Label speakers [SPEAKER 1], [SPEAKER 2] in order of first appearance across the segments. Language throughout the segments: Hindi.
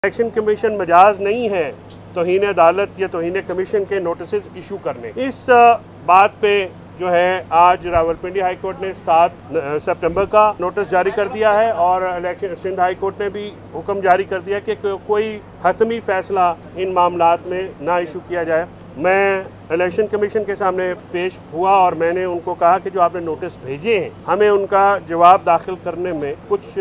[SPEAKER 1] इलेक्शन कमीशन मजाज नहीं है तौहीन अदालत या तौहीन कमीशन के नोटिस इशू करने। इस बात पे जो है आज रावलपिंडी हाई कोर्ट ने 7 सितंबर का नोटिस जारी कर दिया है और इलेक्शन सिंध हाई कोर्ट ने भी हुक्म जारी कर दिया कि कोई हतमी फैसला इन मामलात में ना इशू किया जाए। मैं इलेक्शन कमीशन के सामने पेश हुआ और मैंने उनको कहा कि जो आपने नोटिस भेजे हैं हमें उनका जवाब दाखिल करने में कुछ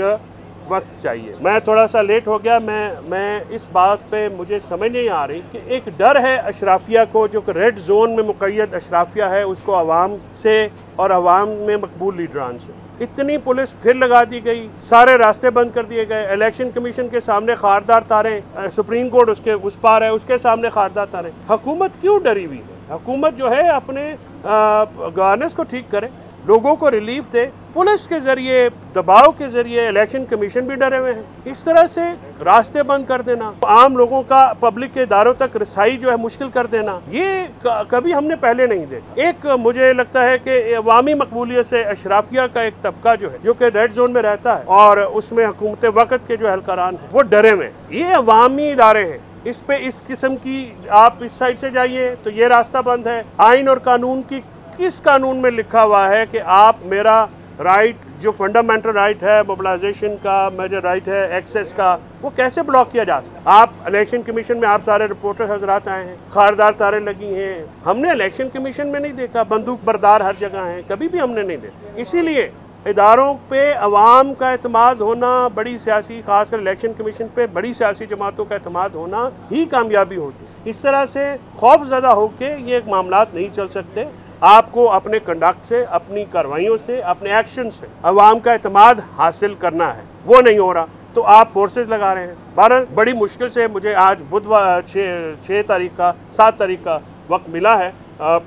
[SPEAKER 1] वक्त चाहिए। मैं थोड़ा सा लेट हो गया। मैं इस बात पे मुझे समझ नहीं आ रही कि एक डर है अशराफिया को, जो कि रेड जोन में मुक़य्यद अशराफिया है, उसको अवाम से और अवाम में मकबूल लीडरान से इतनी पुलिस फिर लगा दी गई, सारे रास्ते बंद कर दिए गए। इलेक्शन कमीशन के सामने खारदार तारे, सुप्रीम कोर्ट उसके उस पार है, उसके सामने खारदार तारे। हुकूमत क्यों डरी हुई है? हुकूमत जो है अपने गवर्नेंस को ठीक करे, लोगों को रिलीफ दे। पुलिस के जरिए, दबाव के जरिए इलेक्शन कमीशन भी डरे हुए हैं। इस तरह से रास्ते बंद कर देना, आम लोगों का पब्लिक के इदारों तक रसाई जो है मुश्किल कर देना, ये कभी हमने पहले नहीं देखा। एक मुझे लगता है कि अवामी मकबूलियत से अशराफिया का एक तबका जो है, जो कि रेड जोन में रहता है और उसमें हुकूमत वक्त के जो एहलकारान हैं वो डरे हुए हैं। ये अवामी इदारे हैं, इस पे इस किस्म की आप इस साइड से जाइए तो ये रास्ता बंद है। आइन और कानून की किस कानून में लिखा हुआ है कि आप मेरा राइट, जो फंडामेंटल राइट है मोबिलाइजेशन का, मेरा राइट है एक्सेस का, वो कैसे ब्लॉक किया जा सकता? आप इलेक्शन कमीशन में आप सारे रिपोर्टर हजरात आए हैं, खारदार तारे लगी हैं, हमने इलेक्शन कमीशन में नहीं देखा। बंदूक बरदार हर जगह हैं, कभी भी हमने नहीं देखा। इसीलिए इदारों पे अवाम का एतमाद होना, बड़ी सियासी, खासकर इलेक्शन कमीशन पे बड़ी सियासी जमातों का एतमाद होना ही कामयाबी होती है। इस तरह से खौफ ज़दा होकर ये एक मामलात नहीं चल सकते। आपको अपने कंडक्ट से, अपनी कार्रवाइयों से, अपने एक्शन से अवाम का एतमाद हासिल करना है, वो नहीं हो रहा तो आप फोर्सेस लगा रहे हैं। बहरहाल बड़ी मुश्किल से मुझे आज बुधवार 6 तारीख का 7 तारीख का वक्त मिला है।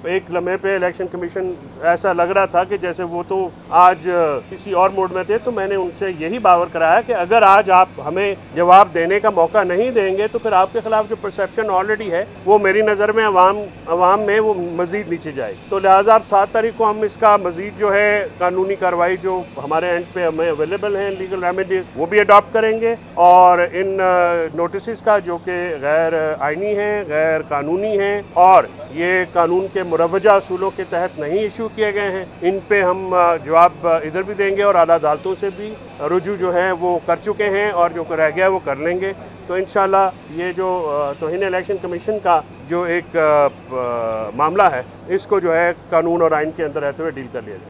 [SPEAKER 1] एक लम्हे पे इलेक्शन कमीशन ऐसा लग रहा था कि जैसे वो तो आज किसी और मोड में थे, तो मैंने उनसे यही बावर कराया कि अगर आज आप हमें जवाब देने का मौका नहीं देंगे तो फिर आपके खिलाफ जो परसेप्शन ऑलरेडी है वो मेरी नज़र में अवाम में वो मज़ीद नीचे जाएगी। तो लिहाजा आप 7 तारीख को हम इसका मज़ीद जो है कानूनी कार्रवाई जो हमारे एंड पे हमें अवेलेबल हैं, लीगल रेमेडीज, वो भी अडॉप्ट करेंगे और इन नोटिस का जो कि गैर आइनी हैं, गैर कानूनी हैं और ये कानून के मुरवजा असूलों के तहत नहीं इशू किए गए हैं, इन पे हम जवाब इधर भी देंगे और आला अदालतों से भी रुजू जो है वो कर चुके हैं और जो रह गया वो कर लेंगे। तो इंशाल्लाह ये जो तौहीन इलेक्शन कमीशन का जो एक मामला है, इसको जो है कानून और आइन के अंदर रहते हुए डील कर लिया जाए।